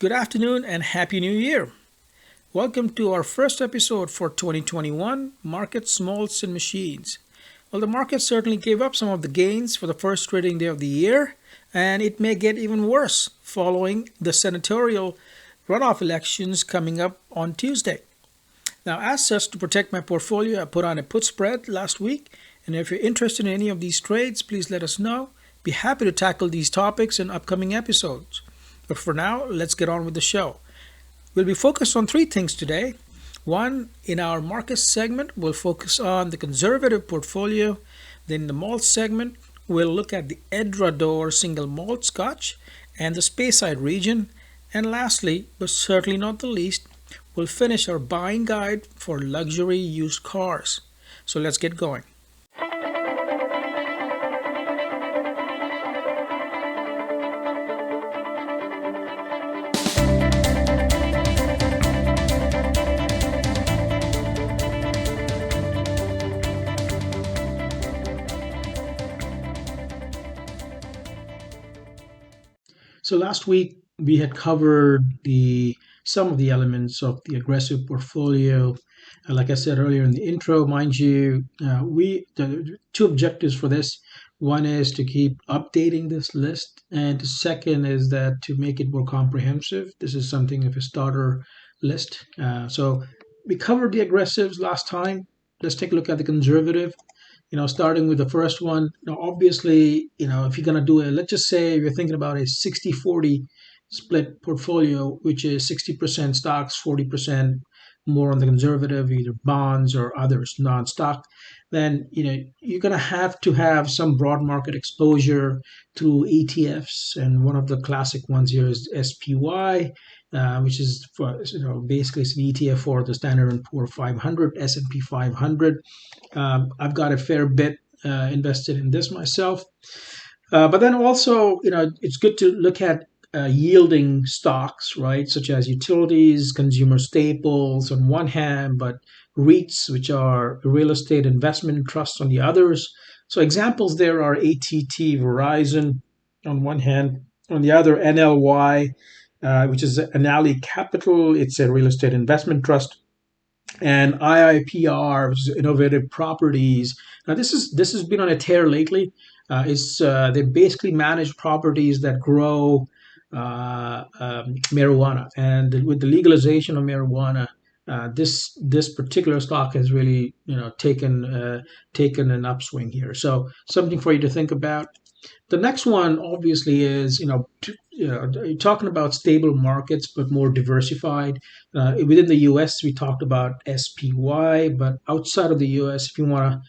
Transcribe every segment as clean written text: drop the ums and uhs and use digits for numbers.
Good afternoon and Happy New Year. Welcome to our first episode for 2021 Markets, Malts, and Machines. Well, the market certainly gave up some of the gains for the first trading day of the year, and it may get even worse following the senatorial runoff elections coming up on Tuesday. Now, as such, to protect my portfolio, I put on a put spread last week, and if you're interested in any of these trades, please let us know. Be happy to tackle these topics in upcoming episodes. But for now, let's get on with the show. We'll be focused on three things today. One, in our markets segment, we'll focus on the conservative portfolio. Then in the malt segment, we'll look at the Edradour single malt scotch and the Speyside region. And lastly, but certainly not the least, we'll finish our buying guide for luxury used cars. So let's get going. So last week we had covered the some of the elements of the aggressive portfolio. Like I said earlier in the intro, mind you, we the two objectives for this. One is to keep updating this list, and the second is that to make it more comprehensive. This is something of a starter list. So we covered the aggressives last time. Let's take a look at the conservative. Starting with the first one, obviously, if you're going to do it, let's just say you're thinking about a 60-40 split portfolio, which is 60% stocks, 40% more on the conservative, either bonds or others, non-stock, then, you're going to have some broad market exposure through ETFs. And one of the classic ones here is SPY, which is for, basically it's an ETF for the Standard & Poor 500, S&P 500. I've got a fair bit invested in this myself. But then also, it's good to look at yielding stocks, right, such as utilities, consumer staples on one hand, but REITs, which are real estate investment trusts on the others. So examples there are ATT, Verizon on one hand, on the other NLY, which is Annaly Capital. It's a real estate investment trust. And IIPR, which is Innovative Properties. Now this has been on a tear lately. They basically manage properties that grow marijuana, and with the legalization of marijuana, this particular stock has really taken an upswing here. So something for you to think about. The next one obviously is you're talking about stable markets but more diversified. Within the U.S. we talked about SPY, but outside of the U.S. if you want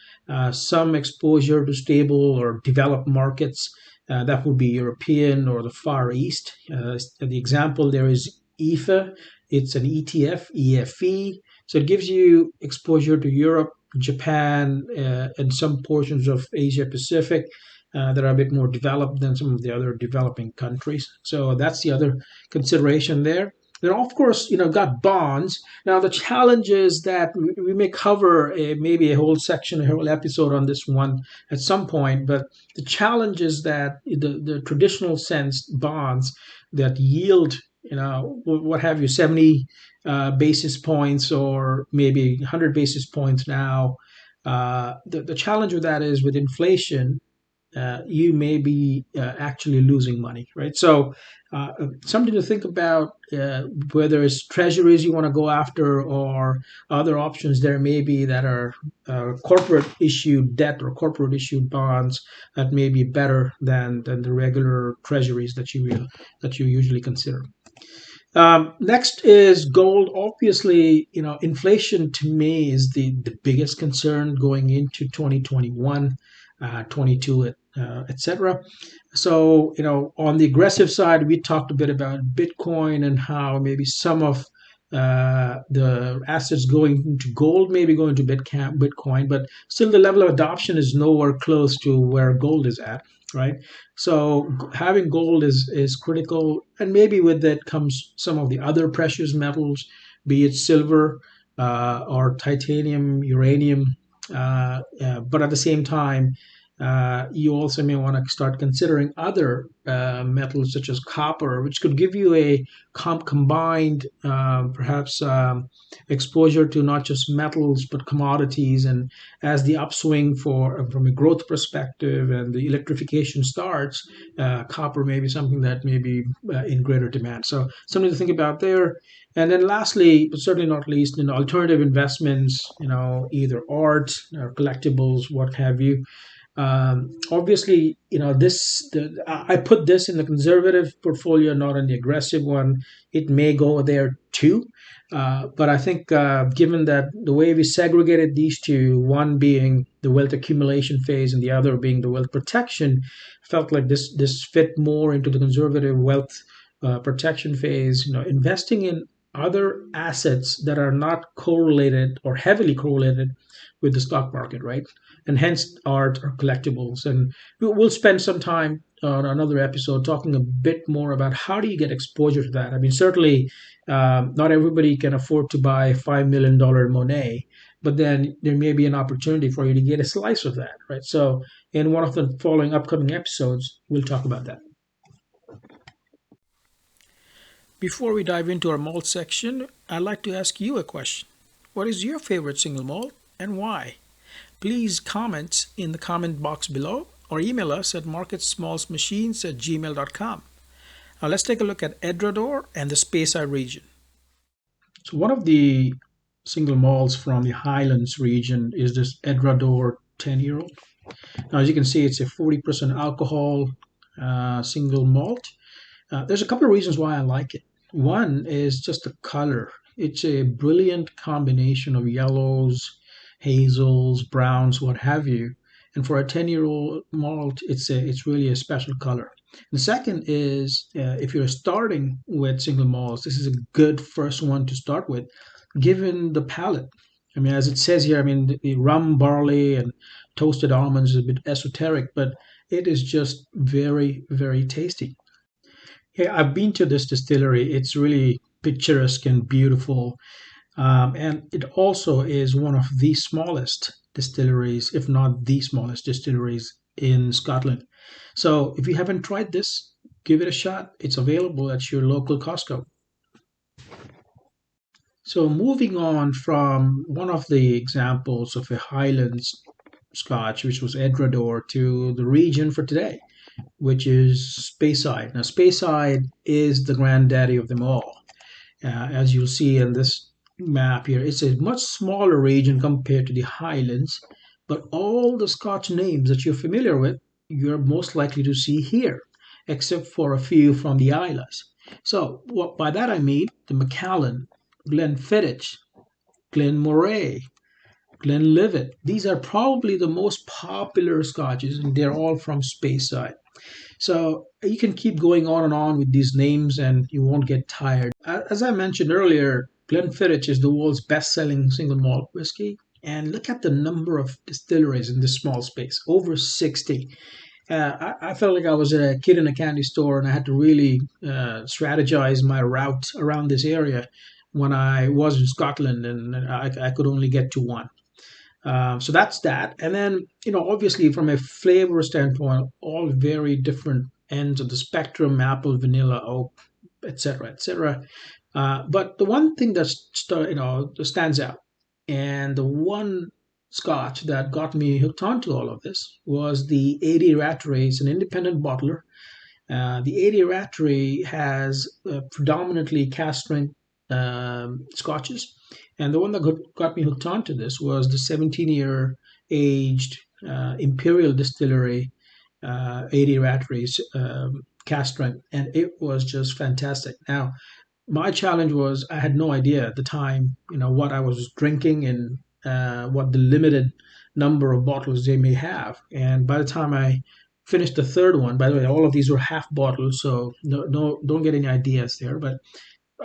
some exposure to stable or developed markets, that would be European or the Far East. The example there is EFA. It's an ETF, EFE. So it gives you exposure to Europe, Japan, and some portions of Asia Pacific that are a bit more developed than some of the other developing countries. So that's the other consideration there. Then, of course, got bonds. Now, the challenge is that we may cover maybe a whole section, a whole episode on this one at some point. But the challenge is that the traditional sense bonds that yield, what have you, 70 basis points or maybe 100 basis points now. The challenge with that is with inflation, you may be actually losing money, right? So something to think about, whether it's treasuries you want to go after or other options there may be that are corporate issued debt or corporate issued bonds that may be better than the regular treasuries that you usually consider. Next is gold. Obviously, inflation to me is the biggest concern going into 2021, 22, etc. So, on the aggressive side, we talked a bit about Bitcoin and how maybe some of the assets going into gold, maybe going to Bitcoin, but still the level of adoption is nowhere close to where gold is at, right? So having gold is critical, and maybe with that comes some of the other precious metals, be it silver or titanium, uranium, but at the same time, You also may want to start considering other metals such as copper, which could give you a combined, perhaps, exposure to not just metals but commodities. And as the upswing from a growth perspective and the electrification starts, copper may be something that may be in greater demand. So something to think about there. And then lastly, but certainly not least, alternative investments, either art or collectibles, what have you. Obviously, I put this in the conservative portfolio, not in the aggressive one. It may go there too, but I think given that the way we segregated these two, one being the wealth accumulation phase and the other being the wealth protection, felt like this fit more into the conservative wealth protection phase. Investing in other assets that are not correlated or heavily correlated with the stock market, right? And hence art or collectibles. And we'll spend some time on another episode talking a bit more about how do you get exposure to that. I mean, certainly not everybody can afford to buy a $5 million Monet, but then there may be an opportunity for you to get a slice of that, right? So in one of the following upcoming episodes, we'll talk about that. Before we dive into our malt section, I'd like to ask you a question. What is your favorite single malt and why? Please comment in the comment box below or email us at marketsmallsmachines@gmail.com. Now let's take a look at Edradour and the Speyside region. So one of the single malts from the Highlands region is this Edradour 10-year-old. Now as you can see, it's a 40% alcohol single malt. There's a couple of reasons why I like it. One is just the color. It's a brilliant combination of yellows, hazels, browns, what have you. And for a 10-year-old malt, it's really a special color. The second is if you're starting with single malts, this is a good first one to start with, given the palate. I mean, as it says here, I mean, the rum, barley, and toasted almonds is a bit esoteric, but it is just very, very tasty. Yeah, I've been to this distillery. It's really picturesque and beautiful. And it also is one of the smallest distilleries, if not the smallest distilleries in Scotland. So if you haven't tried this, give it a shot. It's available at your local Costco. So moving on from one of the examples of a Highlands Scotch, which was Edradour, to the region for today, which is Speyside. Now, Speyside is the granddaddy of them all. As you'll see in this map here, it's a much smaller region compared to the Highlands, but all the Scotch names that you're familiar with, you're most likely to see here, except for a few from the Islas. So, what by that I mean the Macallan, Glenfiddich, Glenmoray, Glenlivet. These are probably the most popular Scotches, and they're all from Speyside. So you can keep going on and on with these names and you won't get tired. As I mentioned earlier, Glenfiddich is the world's best-selling single malt whiskey. And look at the number of distilleries in this small space, over 60. I felt like I was a kid in a candy store and I had to really strategize my route around this area when I was in Scotland and I could only get to one. So that's that. And then, obviously from a flavor standpoint, all very different ends of the spectrum, apple, vanilla, oak, etc., etc. But the one thing that stands out, and the one Scotch that got me hooked onto all of this was the 80 Rattray. It's an independent bottler. The 80 Rattray has predominantly cask strength scotches. And the one that got me hooked onto this was the 17-year aged Imperial Distillery 80 Rattrays cask strength. And it was just fantastic. Now, my challenge was I had no idea at the time, what I was drinking and what the limited number of bottles they may have. And by the time I finished the third one, by the way, all of these were half bottles, so no, don't get any ideas there. But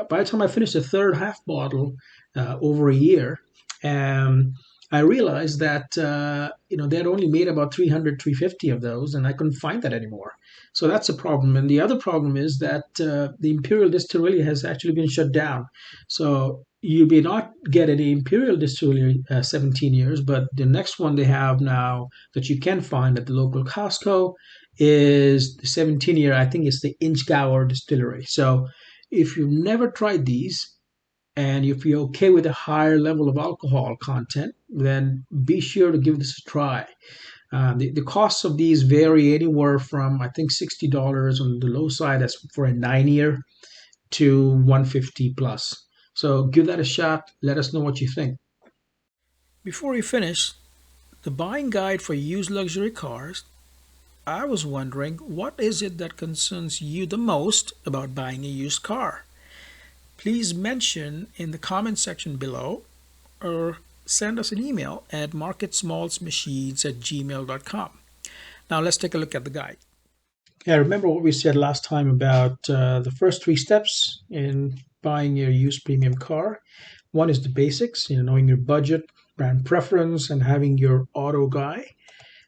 by the time I finished the third half bottle over a year, I realized that they had only made about 300, 350 of those, and I couldn't find that anymore. So that's a problem. And the other problem is that the Imperial Distillery has actually been shut down. So you may not get any Imperial Distillery 17 years, but the next one they have now that you can find at the local Costco is the 17-year. I think it's the Inchgour Distillery. So if you've never tried these and if you're okay with a higher level of alcohol content, then be sure to give this a try. The costs of these vary anywhere from I think $60 on the low side as for a 9-year to 150 plus. So give that a shot. Let us know what you think. Before we finish the buying guide for used luxury cars, I was wondering what is it that concerns you the most about buying a used car? Please mention in the comment section below or send us an email at marketsmaltsmachines@gmail.com. Now let's take a look at the guide. Yeah, remember what we said last time about the first three steps in buying your used premium car. One is the basics, knowing your budget, brand preference, and having your auto guy.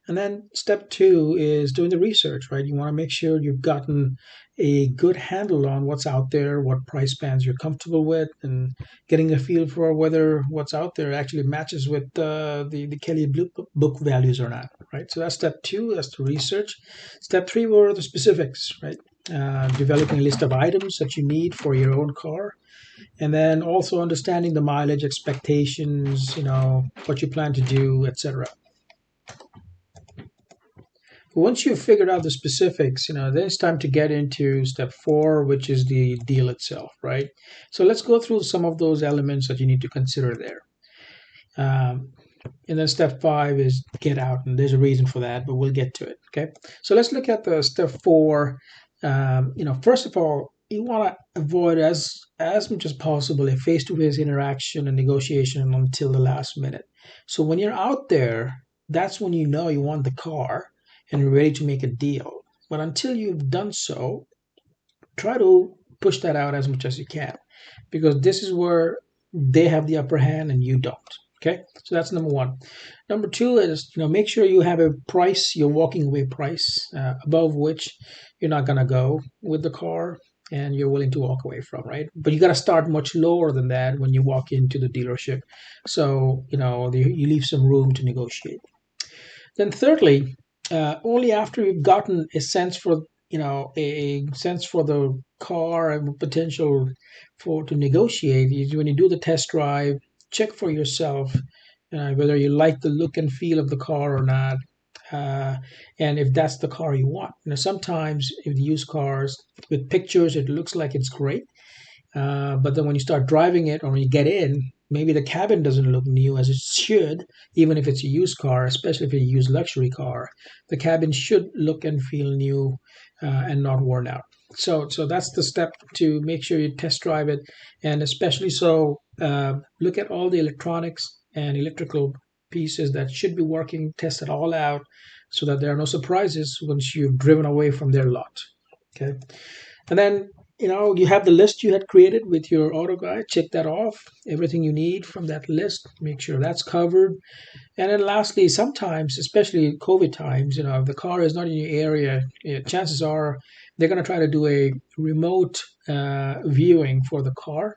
And then step two is doing the research, right? You want to make sure you've gotten a good handle on what's out there, what price bands you're comfortable with, and getting a feel for whether what's out there actually matches with the Kelly Blue Book values or not, right? So that's step two, that's the research. Step three were the specifics, right? Developing a list of items that you need for your own car. And then also understanding the mileage expectations, what you plan to do, etc. Once you've figured out the specifics, then it's time to get into step four, which is the deal itself, right? So let's go through some of those elements that you need to consider there. And then step five is get out, and there's a reason for that, but we'll get to it. Okay. So let's look at the step four. First of all, you want to avoid as much as possible a face-to-face interaction and negotiation until the last minute. So when you're out there, that's when you know you want the car and you're ready to make a deal. But until you've done so, try to push that out as much as you can, because this is where they have the upper hand and you don't. Okay, so that's number one. Number two is make sure you have a price, your walking away price, above which you're not gonna go with the car and you're willing to walk away from, right? But you got to start much lower than that when you walk into the dealership, so you leave some room to negotiate. Then thirdly, only after you've gotten a sense for the car and potential to negotiate is when you do the test drive. Check for yourself whether you like the look and feel of the car or not, and if that's the car you want. Sometimes if you use cars with pictures, it looks like it's great, but then when you start driving it or when you get in, maybe the cabin doesn't look new as it should, even if it's a used car, especially if it's a used luxury car. The cabin should look and feel new and not worn out. So that's the step to make sure you test drive it, and especially so look at all the electronics and electrical pieces that should be working, test it all out so that there are no surprises once you've driven away from their lot. Okay. And then you have the list you had created with your auto guide. Check that off. Everything you need from that list, make sure that's covered. And then lastly, sometimes, especially COVID times, if the car is not in your area, chances are they're going to try to do a remote viewing for the car.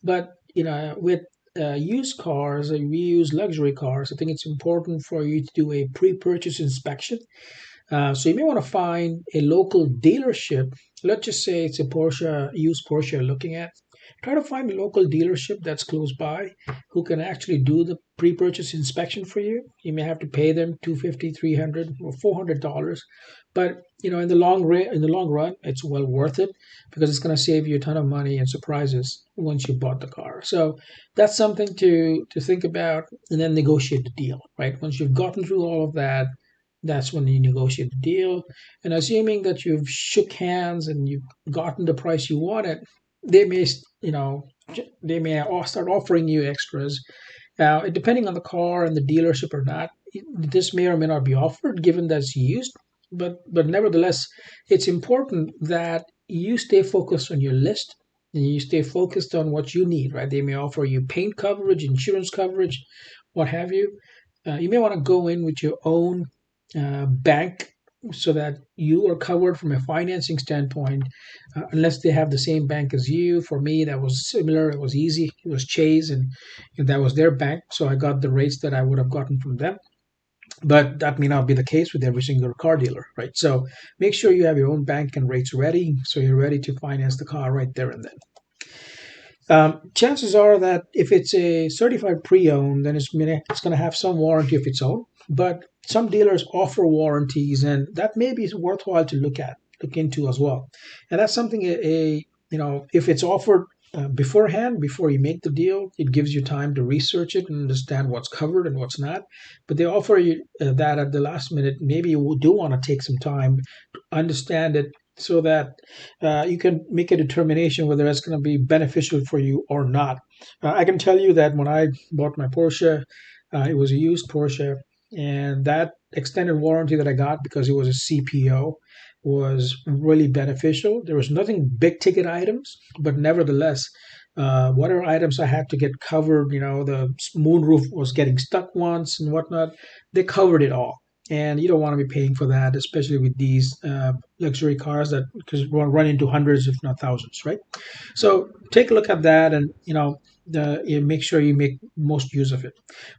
But with used cars, reused luxury cars, I think it's important for you to do a pre-purchase inspection. So you may want to find a local dealership. Let's just say it's a used Porsche you're looking at. Try to find a local dealership that's close by who can actually do the pre-purchase inspection for you. You may have to pay them $250, $300, or $400, but in the long run, it's well worth it because it's going to save you a ton of money and surprises once you bought the car. So that's something to think about, and then negotiate the deal. Right, once you've gotten through all of that, that's when you negotiate the deal. And assuming that you've shook hands and you've gotten the price you wanted, they may, start offering you extras. Now, depending on the car and the dealership or not, this may or may not be offered given that it's used. But nevertheless, it's important that you stay focused on your list and you stay focused on what you need, right? They may offer you paint coverage, insurance coverage, what have you. You may want to go in with your own bank so that you are covered from a financing standpoint, unless they have the same bank as you. For me, that was similar. It was easy. It was Chase, and that was their bank. So I got the rates that I would have gotten from them. But that may not be the case with every single car dealer, right? So make sure you have your own bank and rates ready, so you're ready to finance the car right there and then. Chances are that if it's a certified pre-owned, then it's going to have some warranty of its own. But some dealers offer warranties, and that may be worthwhile to look into as well. And that's something if it's offered beforehand, before you make the deal, it gives you time to research it and understand what's covered and what's not. But they offer you that at the last minute. Maybe you do want to take some time to understand it, so that you can make a determination whether it's going to be beneficial for you or not. I can tell you that when I bought my Porsche, it was a used Porsche, and that extended warranty that I got, because it was a CPO, was really beneficial. There was nothing big ticket items, but nevertheless, whatever items I had to get covered, the moonroof was getting stuck once and whatnot, they covered it all. And you don't want to be paying for that, especially with these luxury cars that, because we'll run into hundreds, if not thousands, right? So take a look at that, and make sure you make most use of it.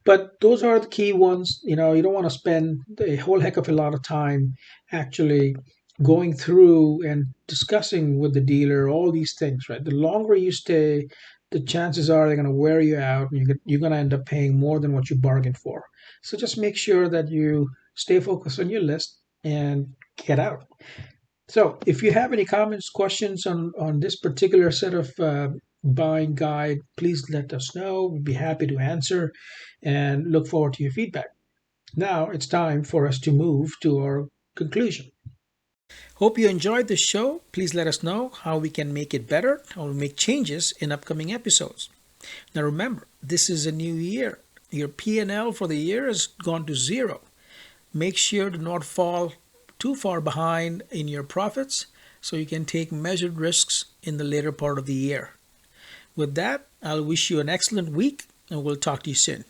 But those are the key ones. You don't want to spend a whole heck of a lot of time actually going through and discussing with the dealer all these things, right? The longer you stay, the chances are they're going to wear you out, and you're going to end up paying more than what you bargained for. So just make sure that you stay focused on your list and get out. So if you have any comments, questions on this particular set of buying guide, please let us know. We'd be happy to answer and look forward to your feedback. Now it's time for us to move to our conclusion. Hope you enjoyed the show. Please let us know how we can make it better or make changes in upcoming episodes. Now remember, this is a new year. Your P&L for the year has gone to zero. Make sure to not fall too far behind in your profits, so you can take measured risks in the later part of the year. With that, I'll wish you an excellent week, and we'll talk to you soon.